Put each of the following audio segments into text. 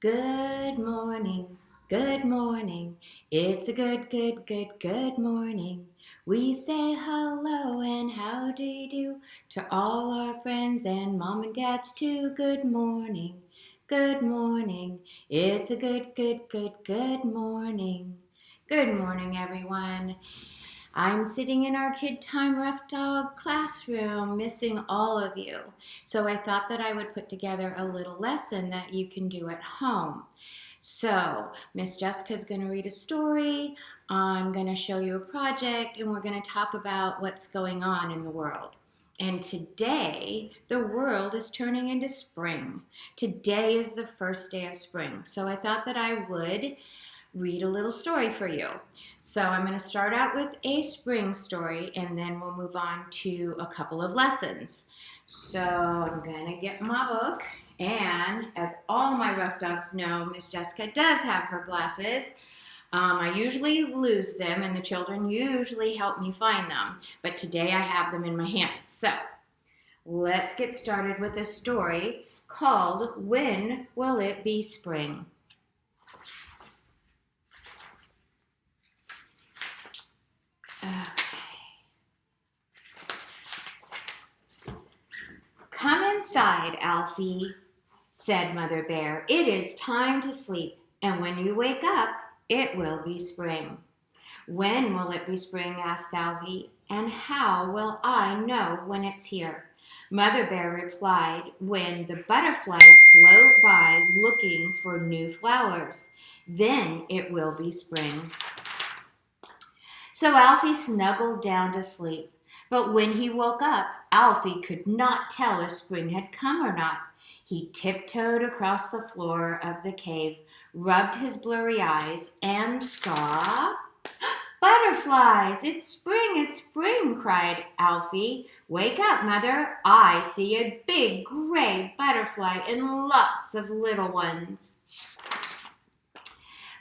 Good morning, good morning. It's a good morning. We say hello and how do you do to all our friends and mom and dads too. Good morning, good morning. It's a good morning. Good morning, everyone. I'm sitting in our Kid Time Rough Dog classroom missing all of you. So I thought that I would put together a little lesson that you can do at home. So Miss Jessica's going to read a story, I'm going to show you a project, and we're going to talk about what's going on in the world. And today, the world is turning into spring. Today is the first day of spring. So I thought that I would read a little story for you. So I'm going to start out with a spring story and then we'll move on to a couple of lessons. So I'm going to get my book, and as all my rough dogs know, Miss Jessica does have her glasses. I usually lose them and the children usually help me find them, but today I have them in my hands. So let's get started with a story called When Will It Be Spring? Come inside, Alfie, said Mother Bear. It is time to sleep, and when you wake up, it will be spring. When will it be spring? Asked Alfie, and how will I know when it's here? Mother Bear replied, when the butterflies float by looking for new flowers. Then it will be spring. So Alfie snuggled down to sleep. But when he woke up, Alfie could not tell if spring had come or not. He tiptoed across the floor of the cave, rubbed his blurry eyes, and saw butterflies. It's spring, cried Alfie. Wake up, Mother. I see a big gray butterfly and lots of little ones.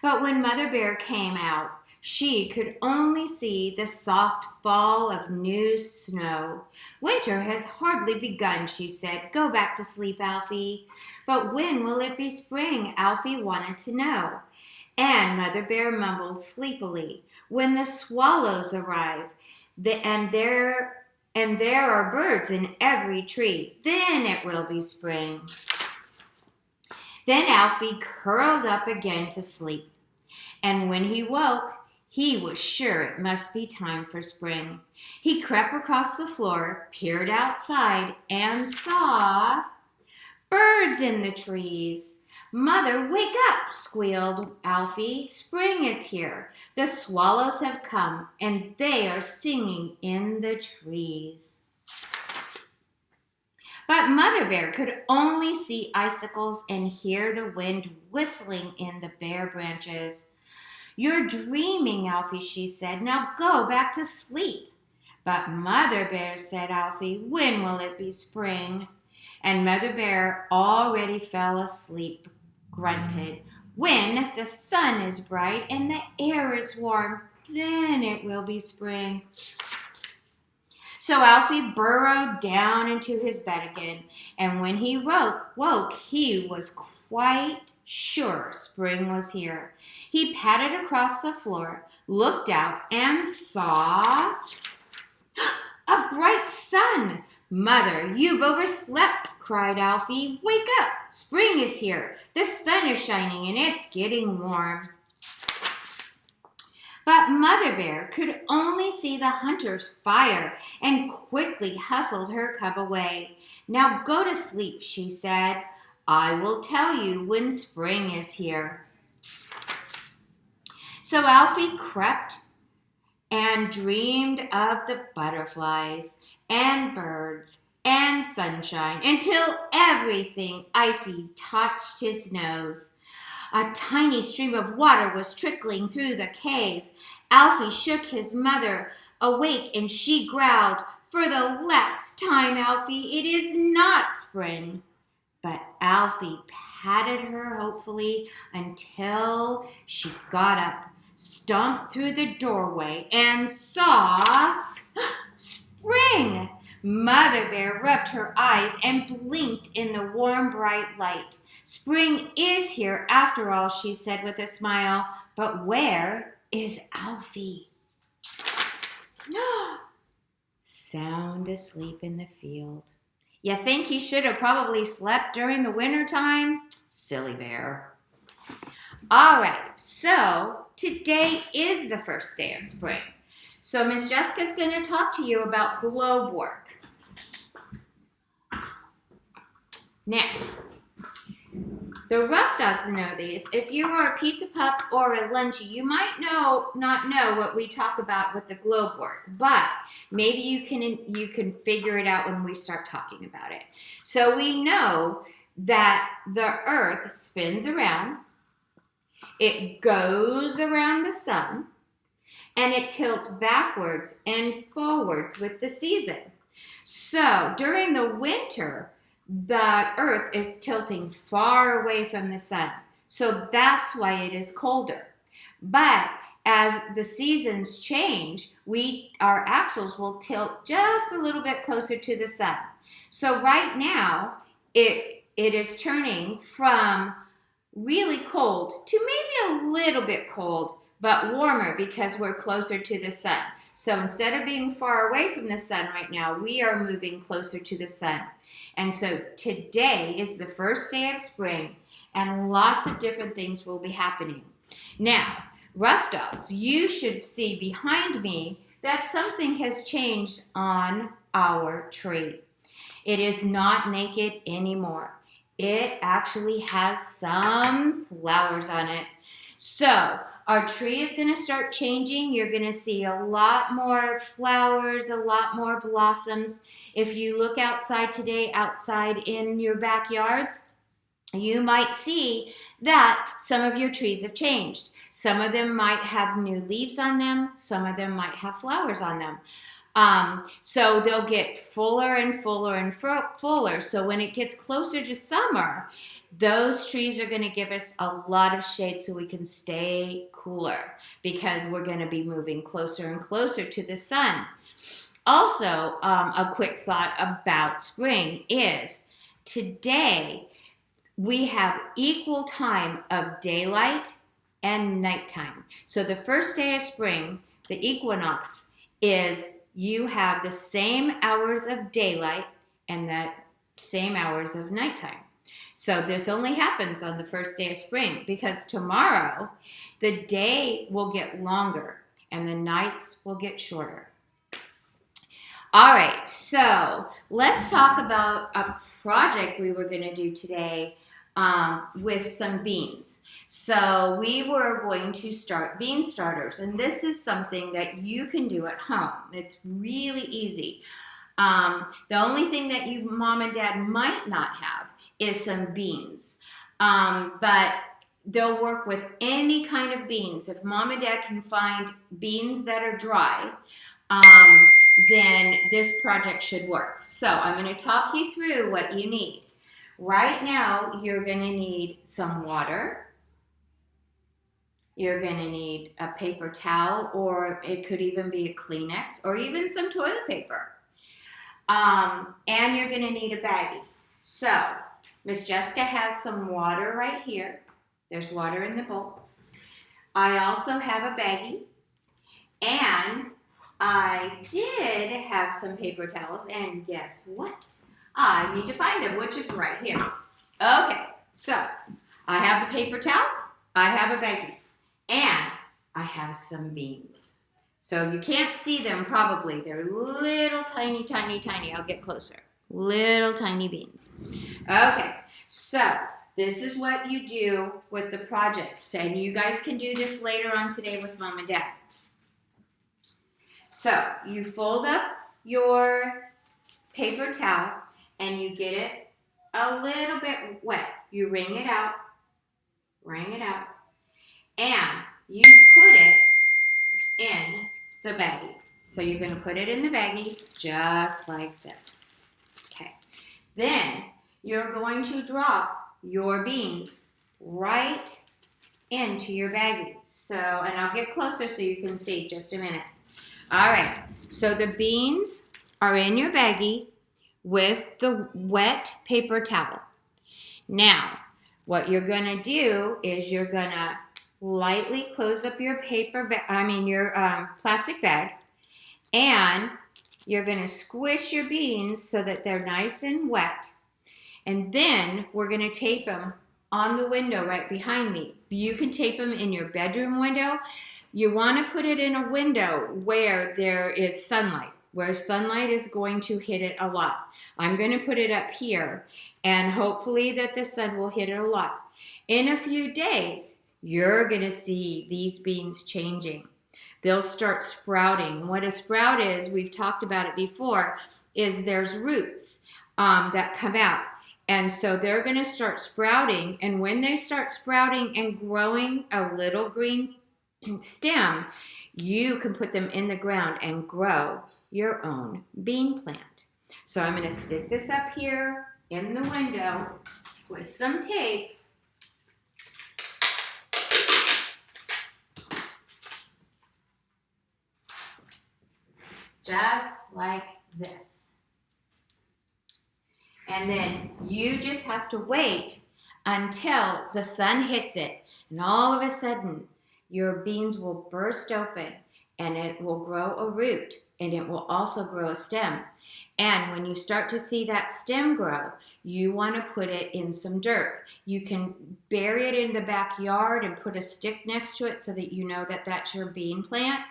But when Mother Bear came out, she could only see the soft fall of new snow. Winter has hardly begun, she said. Go back to sleep, Alfie. But when will it be spring? Alfie wanted to know. And Mother Bear mumbled sleepily. When the swallows arrive, and there are birds in every tree, then it will be spring. Then Alfie curled up again to sleep. And when he woke, he was sure it must be time for spring. He crept across the floor, peered outside, and saw birds in the trees. Mother, wake up, squealed Alfie. Spring is here. The swallows have come, and they are singing in the trees. But Mother Bear could only see icicles and hear the wind whistling in the bare branches. You're dreaming, Alfie, she said. Now go back to sleep. But Mother Bear, said Alfie, when will it be spring? And Mother Bear already fell asleep, grunted. When the sun is bright and the air is warm, then it will be spring. So Alfie burrowed down into his bed again, and when he woke, he was quite sure spring was here. He padded across the floor, looked out, and saw a bright sun. Mother, you've overslept, cried Alfie. Wake up! Spring is here. The sun is shining and it's getting warm. But Mother Bear could only see the hunter's fire and quickly hustled her cub away. Now go to sleep, she said. I will tell you when spring is here. So Alfie crept and dreamed of the butterflies and birds and sunshine until everything icy touched his nose. A tiny stream of water was trickling through the cave. Alfie shook his mother awake and she growled, For the last time, Alfie, it is not spring. But Alfie patted her hopefully until she got up, stomped through the doorway, and saw spring. Mother Bear rubbed her eyes and blinked in the warm, bright light. Spring is here after all, she said with a smile. But where is Alfie? Sound asleep in the field. You think he should have probably slept during the winter time? Silly bear. All right, so today is the first day of spring. So Miss Jessica's going to talk to you about globe work. Now, the rough dogs know these. If you are a pizza pup or a lunchie, you might not know what we talk about with the globe work, but maybe you can figure it out when we start talking about it. So we know that the earth spins around, it goes around the sun, and it tilts backwards and forwards with the season. So during the winter, the earth is tilting far away from the sun. So that's why it is colder. But as the seasons change, our axles will tilt just a little bit closer to the sun. So right now, it is turning from really cold to maybe a little bit cold, but warmer because we're closer to the sun. So instead of being far away from the sun right now, we are moving closer to the sun. And so today is the first day of spring, and lots of different things will be happening. Now, rough dogs, you should see behind me that something has changed on our tree. It is not naked anymore. It actually has some flowers on it. So our tree is going to start changing. You're going to see a lot more flowers, a lot more blossoms. If you look outside today, outside in your backyards, you might see that some of your trees have changed. Some of them might have new leaves on them. Some of them might have flowers on them. So they'll get fuller and fuller and fuller. So when it gets closer to summer, those trees are going to give us a lot of shade so we can stay cooler because we're going to be moving closer and closer to the sun. Also, a quick thought about spring is today we have equal time of daylight and nighttime. So the first day of spring, the equinox, is you have the same hours of daylight and the same hours of nighttime. So this only happens on the first day of spring because tomorrow the day will get longer and the nights will get shorter. All right, so let's talk about a project we were going to do today with some beans. So we were going to start bean starters, and this is something that you can do at home. It's really easy. The only thing that you mom and dad might not have is some beans, but they'll work with any kind of beans. If mom and dad can find beans that are dry, then this project should work. So I'm going to talk you through what you need. Right now, you're going to need some water. You're going to need a paper towel, or it could even be a Kleenex, or even some toilet paper. And you're going to need a baggie. So Miss Jessica has some water right here. There's water in the bowl. I also have a baggie. And I did have some paper towels, and guess what? I need to find them, which is right here. Okay, so I have the paper towel, I have a baggie, and I have some beans. So you can't see them probably. They're little tiny, tiny, tiny. I'll get closer. Little tiny beans. Okay, so this is what you do with the projects, and you guys can do this later on today with mom and dad. So you fold up your paper towel and you get it a little bit wet. You wring it out, and you put it in the baggie. So you're going to put it in the baggie just like this. Okay. Then you're going to drop your beans right into your baggie. So, and I'll get closer so you can see just a minute. All right, so the beans are in your baggie with the wet paper towel. Now, what you're gonna do is you're gonna lightly close up your plastic bag, and you're gonna squish your beans so that they're nice and wet. And then we're gonna tape them on the window right behind me. You can tape them in your bedroom window. You wanna put it in a window where there is sunlight, where sunlight is going to hit it a lot. I'm gonna put it up here, and hopefully that the sun will hit it a lot. In a few days, you're gonna see these beans changing. They'll start sprouting. What a sprout is, we've talked about it before, is there's roots that come out. And so they're gonna start sprouting, and when they start sprouting and growing a little green stem, you can put them in the ground and grow your own bean plant. So I'm gonna stick this up here in the window with some tape. Just like this. And then you just have to wait until the sun hits it, and all of a sudden your beans will burst open, and it will grow a root, and it will also grow a stem. And when you start to see that stem grow, you want to put it in some dirt. You can bury it in the backyard and put a stick next to it so that you know that that's your bean plant.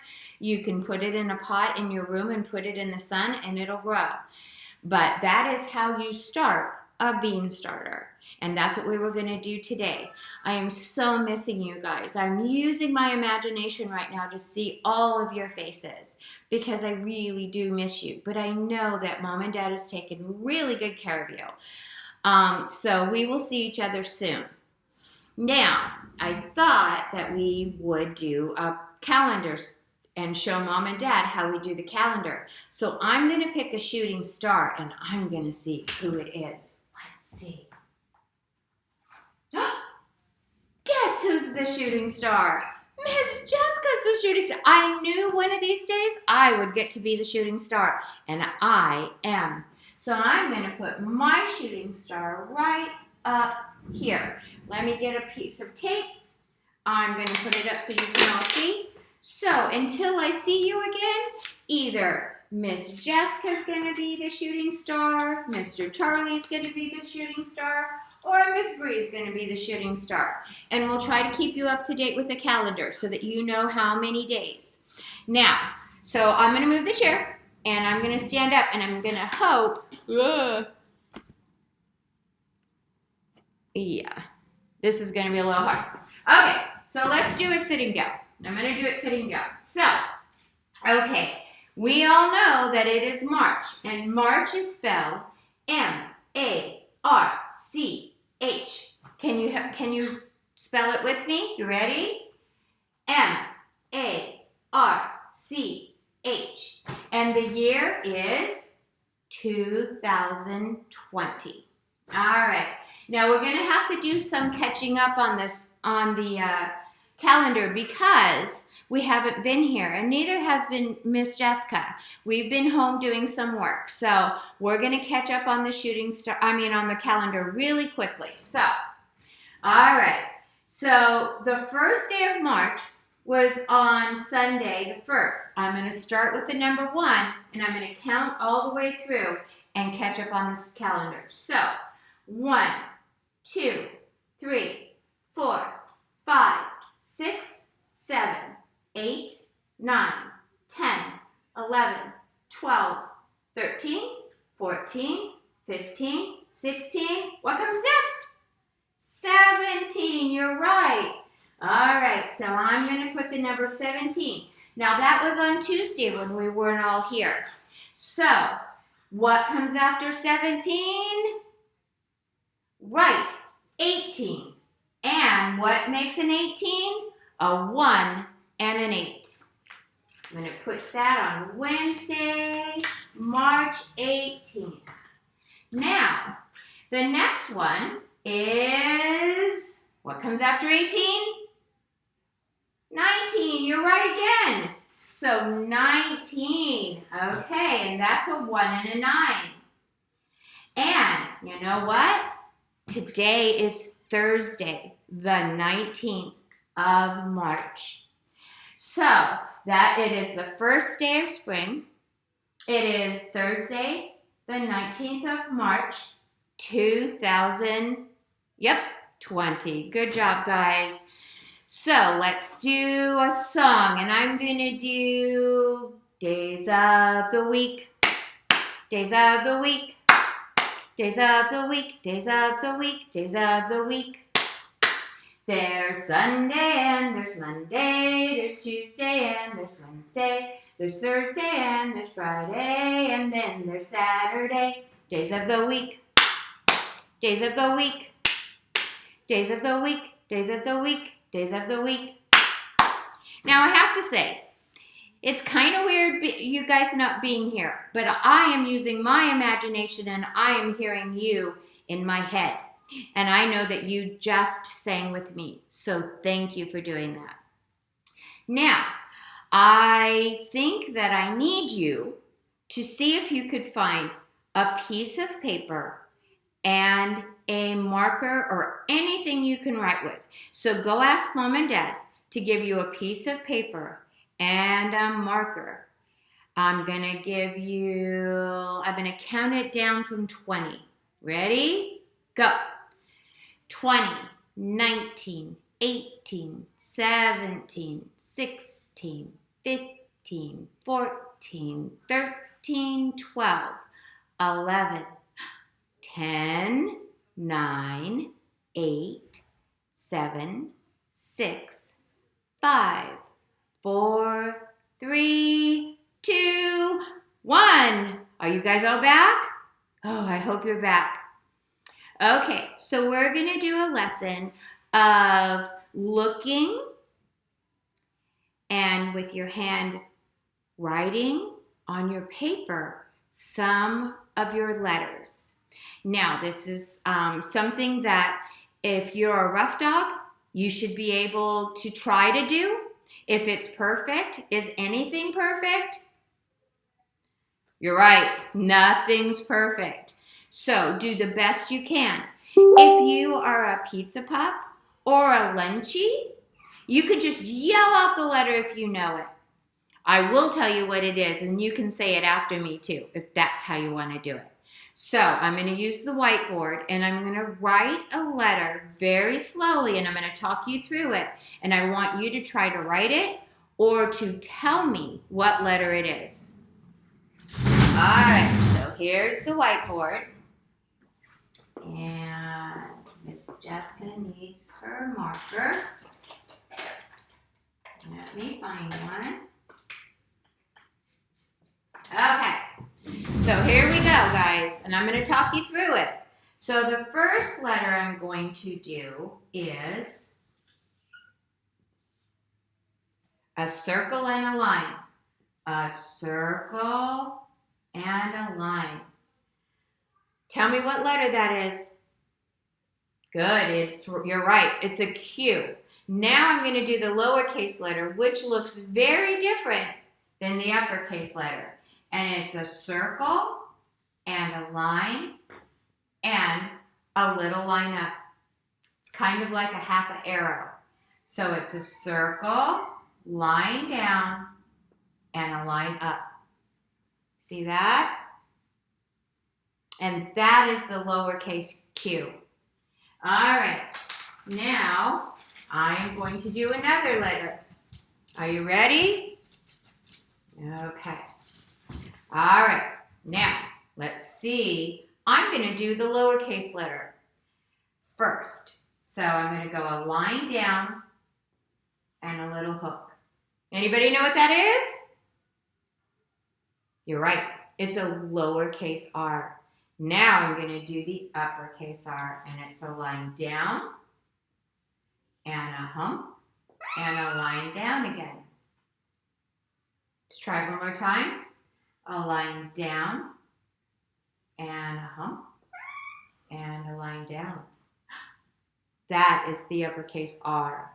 You can put it in a pot in your room and put it in the sun, and it'll grow. But that is how you start a bean starter. And that's what we were going to do today. I am so missing you guys. I'm using my imagination right now to see all of your faces because I really do miss you. But I know that Mom and Dad has taken really good care of you. So we will see each other soon. Now, I thought that we would do a calendar and show Mom and Dad how we do the calendar. So I'm going to pick a shooting star, and I'm going to see who it is. Let's see. Guess who's the shooting star? Miss Jessica's the shooting star. I knew one of these days I would get to be the shooting star, and I am. So I'm going to put my shooting star right up here. Let me get a piece of tape. I'm going to put it up so you can all see. So until I see you again, either Miss Jessica's going to be the shooting star, Mr. Charlie's going to be the shooting star, or Miss Bree's going to be the shooting star. And we'll try to keep you up to date with the calendar so that you know how many days. Now, so I'm going to move the chair, and I'm going to stand up, and I'm going to hope. Yeah, this is going to be a little hard. Okay, so let's do it sitting down. I'm going to do it sitting down. So, okay, we all know that it is March, and March is spelled M-A-R-C-H. Can you spell it with me? You ready? M-A-R-C-H. And the year is 2020. All right. Now we're going to have to do some catching up on the calendar because we haven't been here, and neither has been Miss Jessica. We've been home doing some work, so we're going to catch up on the on the calendar really quickly. So, all right. So the first day of March was on Sunday the 1st. I'm going to start with the number 1, and I'm going to count all the way through and catch up on this calendar. So, 1, 2, 3, 4, 5, 6, 7, 8, 9, 10, 11, 12, 13, 14, 15, 16. What comes next? 17. You're right. All right, so I'm going to put the number 17. Now, that was on Tuesday when we weren't all here. So, what comes after 17? Right, 18. And what makes an 18? A 1 and an 8. I'm going to put that on Wednesday, March 18th. Now, the next one is, what comes after 18? 19. You're right again. So 19. Okay, and that's a 1 and a 9. And you know what? Today is Thursday, the 19th of March. So that it is the first day of spring. It is Thursday, the 19th of March, 2020. Good job, guys. So let's do a song, and I'm going to do Days of the Week, Days of the Week, Days of the Week, Days of the Week, Days of the Week. There's Sunday and there's Monday, there's Tuesday and there's Wednesday, there's Thursday and there's Friday, and then there's Saturday. Days of the week, days of the week, days of the week, days of the week, days of the week. Now I have to say, it's kind of weird you guys not being here, but I am using my imagination and I am hearing you in my head. And I know that you just sang with me, so thank you for doing that. Now, I think that I need you to see if you could find a piece of paper and a marker or anything you can write with. So go ask Mom and Dad to give you a piece of paper and a marker. I'm going to count it down from 20. Ready? Go. 20, 19, 18, 17, 16, 15, 14, 13, 12, 11, 10, 9, 8, 7, 6, 5, 4, 3, 2, 1. Are you guys all back? Oh, I hope you're back. Okay, so we're going to do a lesson of looking and with your hand writing on your paper some of your letters. Now, this is something that if you're a rough dog, you should be able to try to do. If it's perfect, is anything perfect? You're right, nothing's perfect. So do the best you can. If you are a pizza pup or a lunchie, you could just yell out the letter if you know it. I will tell you what it is, and you can say it after me too, if that's how you want to do it. So I'm going to use the whiteboard, and I'm going to write a letter very slowly, and I'm going to talk you through it. And I want you to try to write it or to tell me what letter it is. All right, so here's the whiteboard. And Miss Jessica needs her marker. Let me find one. Okay, so here we go, guys, and I'm going to talk you through it. So the first letter I'm going to do is a circle and a line. A circle and a line. Tell me what letter that is. Good, you're right, it's a Q. Now I'm going to do the lowercase letter, which looks very different than the uppercase letter. And it's a circle and a line and a little line up. It's kind of like a half an arrow. So it's a circle, line down, and a line up. See that? And that is the lowercase q. All right, now I'm going to do another letter. Are you ready? Okay. All right, now let's see. I'm going to do the lowercase letter first. So I'm going to go a line down and a little hook. Anybody know what that is? You're right. It's a lowercase r. Now I'm going to do the uppercase R, and it's a line down and a hump and a line down again. Let's try one more time. A line down and a hump and a line down. That is the uppercase R.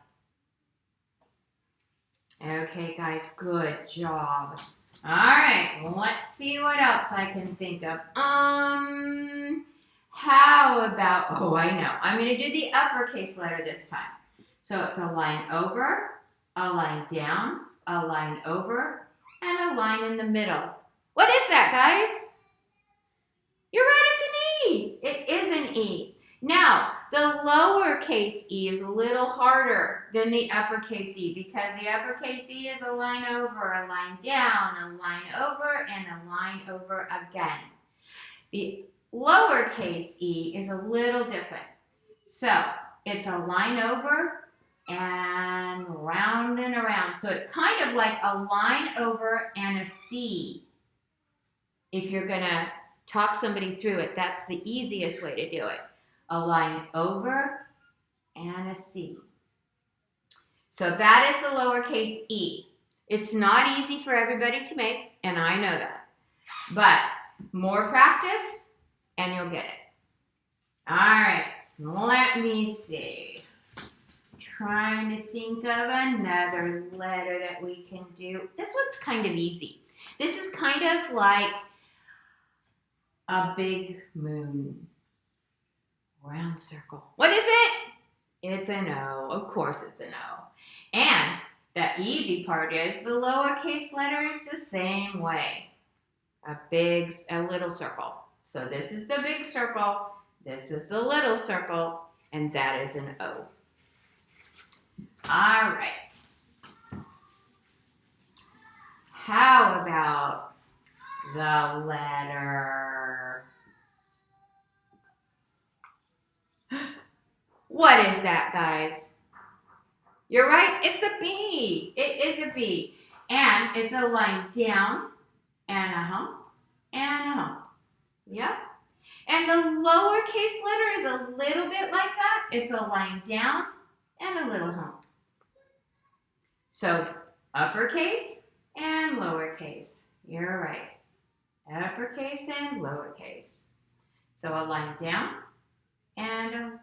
Okay, guys, good job. All right, let's see what else I can think of. How about, oh, I know. I'm going to do the uppercase letter this time. So it's a line over, a line down, a line over, and a line in the middle. What is that, guys? You're right, it's an E. It is an E. Now, the lowercase e is a little harder than the uppercase e because the uppercase e is a line over, a line down, a line over, and a line over again. The lowercase e is a little different. So, it's a line over and round and around. So, it's kind of like a line over and a C. If you're going to talk somebody through it, that's the easiest way to do it. A line over and a C. So that is the lowercase e. It's not easy for everybody to make, and I know that. But more practice, and you'll get it. All right, let me see. Trying to think of another letter that we can do. This one's kind of easy. This is kind of like a big moon. Round circle. What is it? It's an O. Of course it's an O. And the easy part is the lowercase letter is the same way. A little circle. So this is the big circle, this is the little circle, and that is an O. All right. How about the letter? What is that, guys? You're right, it's a B. It is a B. And it's a line down and a hump and a hump. Yep. And the lowercase letter is a little bit like that. It's a line down and a little hump. So uppercase and lowercase. You're right. Uppercase and lowercase. So a line down and a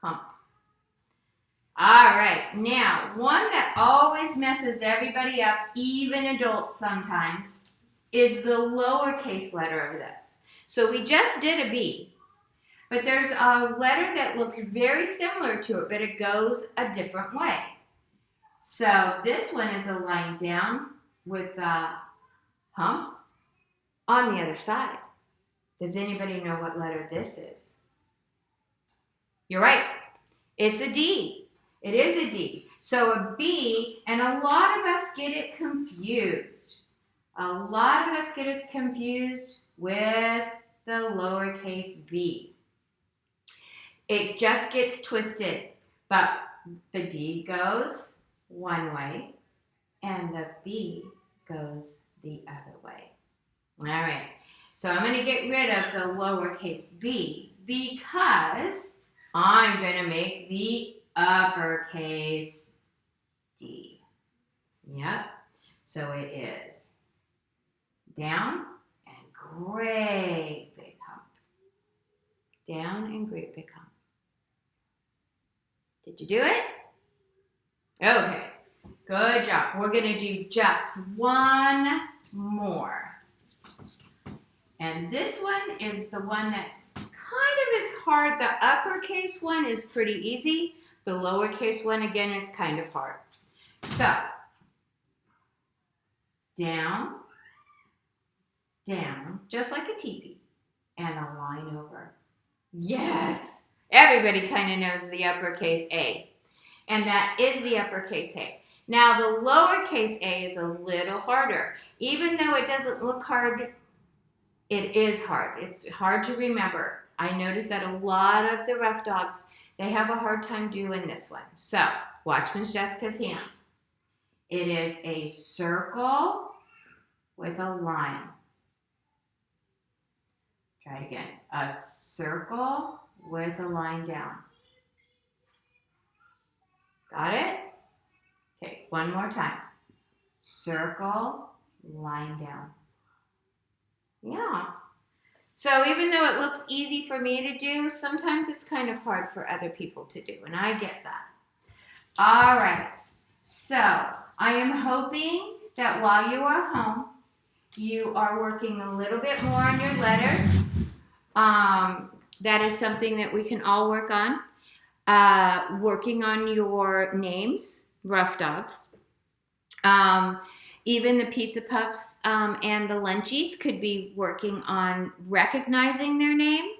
hump. All right, now one that always messes everybody up, even adults sometimes, is the lowercase letter of this. So we just did a B, but there's a letter that looks very similar to it, but it goes a different way. So this one is a line down with a hump on the other side. Does anybody know what letter this is? You're right. It's a D. It is a D. So a B, and a lot of us get it confused. A lot of us get us confused with the lowercase b. It just gets twisted, but the D goes one way and the B goes the other way. All right, so I'm going to get rid of the lowercase b because I'm going to make the uppercase D. Yep, so it is down and great big hump. Down and great big hump. Did you do it? Okay, good job. We're going to do just one more. And this one is the one that kind of is hard. The uppercase one is pretty easy. The lowercase one, again, is kind of hard. So, down, down, just like a teepee, and a line over. Yes! Everybody kind of knows the uppercase A. And that is the uppercase A. Now, the lowercase a is a little harder. Even though it doesn't look hard, it is hard. It's hard to remember. I noticed that a lot of the rough dogs, they have a hard time doing this one. So, watch Miss Jessica's hand. It is a circle with a line. Try it again. A circle with a line down. Got it? Okay, one more time. Circle, line down. Yeah. So even though it looks easy for me to do, sometimes it's kind of hard for other people to do, and I get that. All right. So I am hoping that while you are home, you are working a little bit more on your letters. That is something that we can all work on. Working on your names, rough dogs. Even the pizza pups and the lunchies could be working on recognizing their name.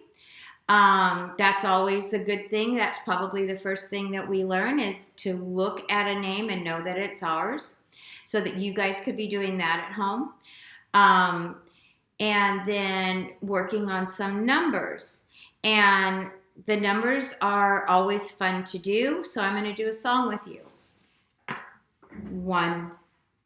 That's always a good thing. That's probably the first thing that we learn, is to look at a name and know that it's ours, so that you guys could be doing that at home. And then working on some numbers. And the numbers are always fun to do, so I'm going to do a song with you. 1,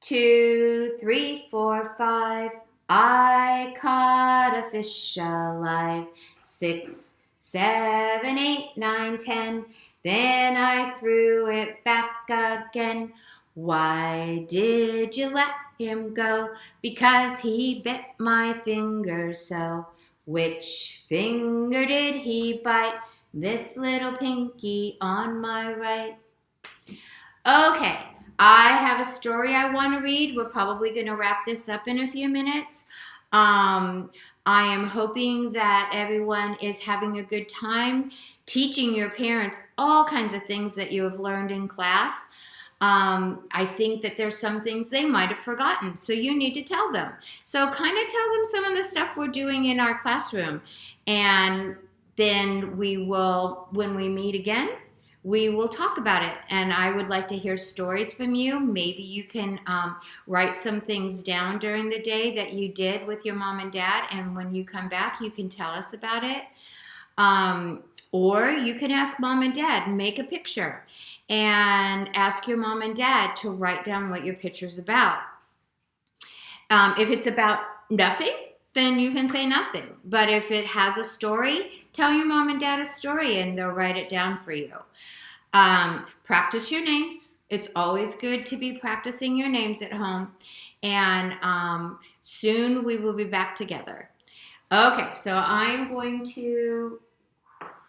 2, 3, 4, 5. I caught a fish alive. 6, 7, 8, 9, 10. Then I threw it back again. Why did you let him go? Because he bit my finger so. Which finger did he bite? This little pinky on my right. Okay, I have a story I want to read. We're probably going to wrap this up in a few minutes. I am hoping that everyone is having a good time teaching your parents all kinds of things that you have learned in class. I think that there's some things they might have forgotten, so you need to tell them. So kind of tell them some of the stuff we're doing in our classroom, and then we will, when we meet again, we will talk about it. And I would like to hear stories from you. Maybe you can write some things down during the day that you did with your mom and dad, and when you come back, you can tell us about it. Or you can ask mom and dad, make a picture, and ask your mom and dad to write down what your picture's about. If it's about nothing, then you can say nothing. But if it has a story, tell your mom and dad a story and they'll write it down for you. Practice your names. It's always good to be practicing your names at home. And soon we will be back together. Okay, so I'm going to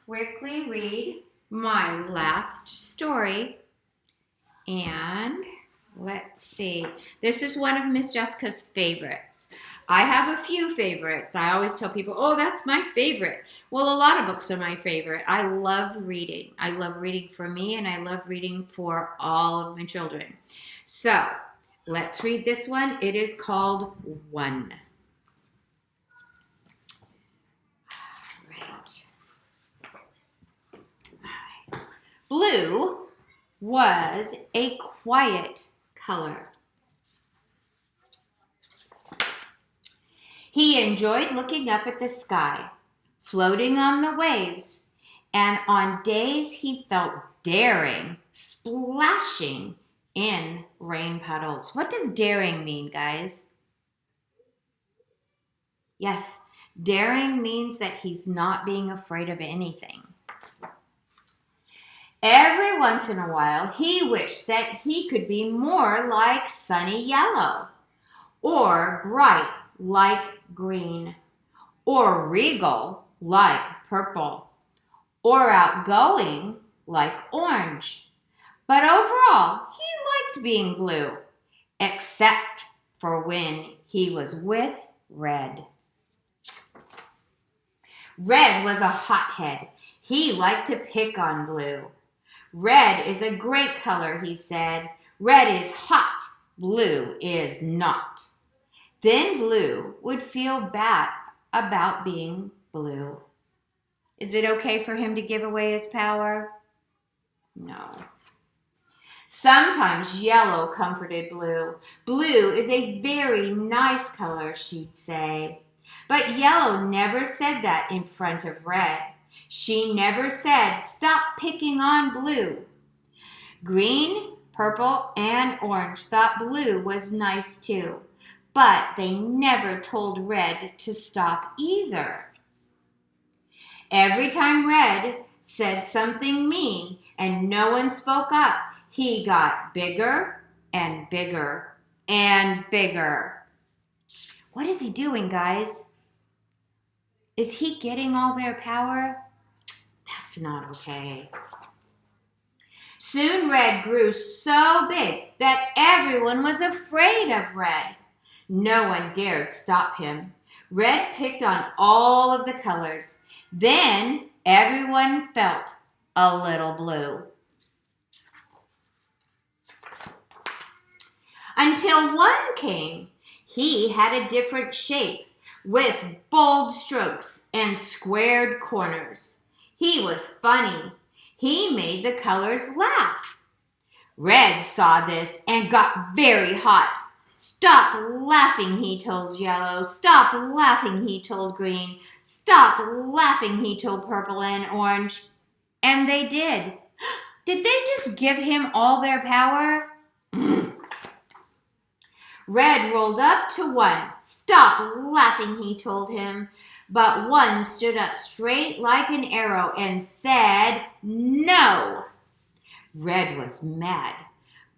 quickly read my last story, and let's see. This is one of Miss Jessica's favorites. I have a few favorites. I always tell people, oh, that's my favorite. Well, a lot of books are my favorite. I love reading. I love reading for me, and I love reading for all of my children. So let's read this one. It is called One. Blue was a quiet color. He enjoyed looking up at the sky, floating on the waves, and on days he felt daring, splashing in rain puddles. What does daring mean, guys? Yes, daring means that he's not being afraid of anything. Every once in a while, he wished that he could be more like sunny yellow, or bright like green, or regal like purple, or outgoing like orange. But overall, he liked being blue, except for when he was with Red. Red was a hothead. He liked to pick on Blue. Red is a great color, he said. Red is hot. Blue is not. Then Blue would feel bad about being blue. Is it okay for him to give away his power? No. Sometimes yellow comforted Blue. Blue is a very nice color, she'd say. But yellow never said that in front of Red. She never said, stop picking on Blue. Green, purple, and orange thought Blue was nice too, but they never told Red to stop either. Every time Red said something mean and no one spoke up, he got bigger and bigger and bigger. What is he doing, guys? Is he getting all their power? That's not okay. Soon Red grew so big that everyone was afraid of Red. No one dared stop him. Red picked on all of the colors. Then everyone felt a little blue. Until one came. He had a different shape with bold strokes and squared corners. He was funny. He made the colors laugh. Red saw this and got very hot. Stop laughing, he told yellow. Stop laughing, he told green. Stop laughing, he told purple and orange. And they did. Did they just give him all their power? Red rolled up to one. Stop laughing, he told him. But one stood up straight like an arrow and said, no. Red was mad,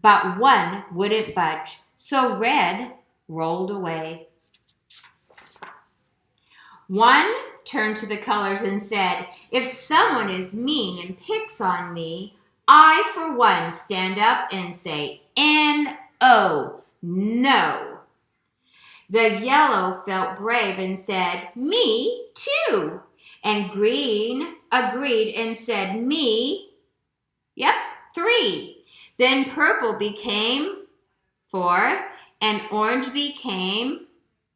but one wouldn't budge, so Red rolled away. One turned to the colors and said, if someone is mean and picks on me, I, for one, stand up and say, N-O, no. The yellow felt brave and said, me too. And green agreed and said, me, yep, 3. Then purple became 4 and orange became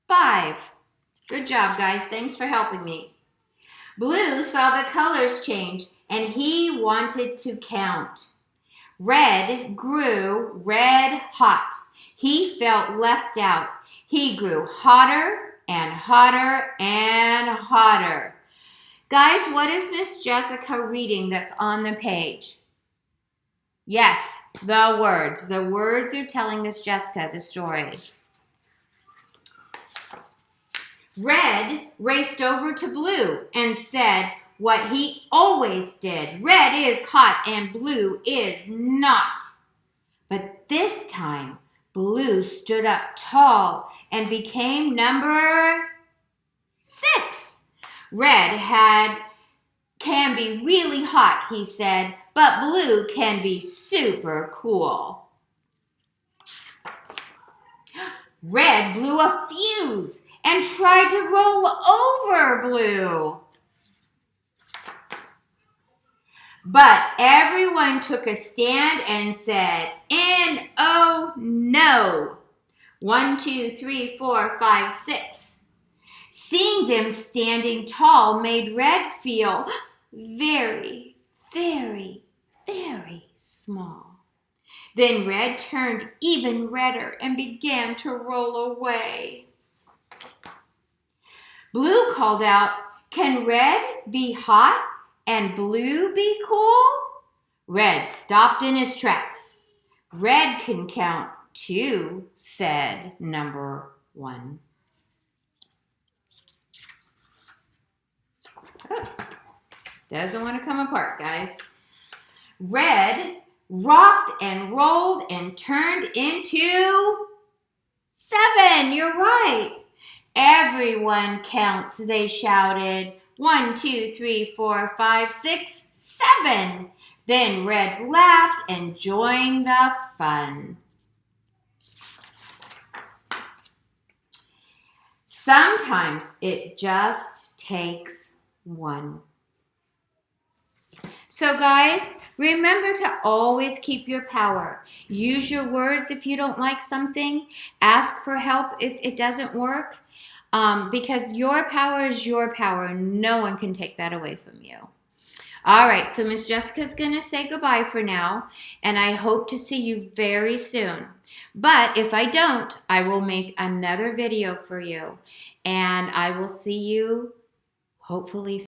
5. Good job, guys. Thanks for helping me. Blue saw the colors change and he wanted to count. Red grew red hot. He felt left out. He grew hotter and hotter and hotter. Guys, what is Miss Jessica reading that's on the page? Yes, the words. The words are telling Miss Jessica the story. Red raced over to Blue and said what he always did. Red is hot and blue is not. But this time, Blue stood up tall and became number 6. Red can be really hot, he said, but blue can be super cool. Red blew a fuse and tried to roll over Blue. But everyone took a stand and said, N-O, no. 1, 2, 3, 4, 5, 6. Seeing them standing tall made Red feel very, very, very small. Then Red turned even redder and began to roll away. Blue called out, can Red be hot and blue be cool? Red stopped in his tracks. Red can count 2, said number 1. Oh, doesn't want to come apart, guys. Red rocked and rolled and turned into 7. You're right. Everyone counts, they shouted. 1, 2, 3, 4, 5, 6, 7. Then Red laughed and joined the fun. Sometimes it just takes one. So guys, remember to always keep your power. Use your words if you don't like something. Ask for help if it doesn't work. Because your power is your power. No one can take that away from you. All right, so Miss Jessica's going to say goodbye for now, and I hope to see you very soon. But if I don't, I will make another video for you, and I will see you hopefully soon.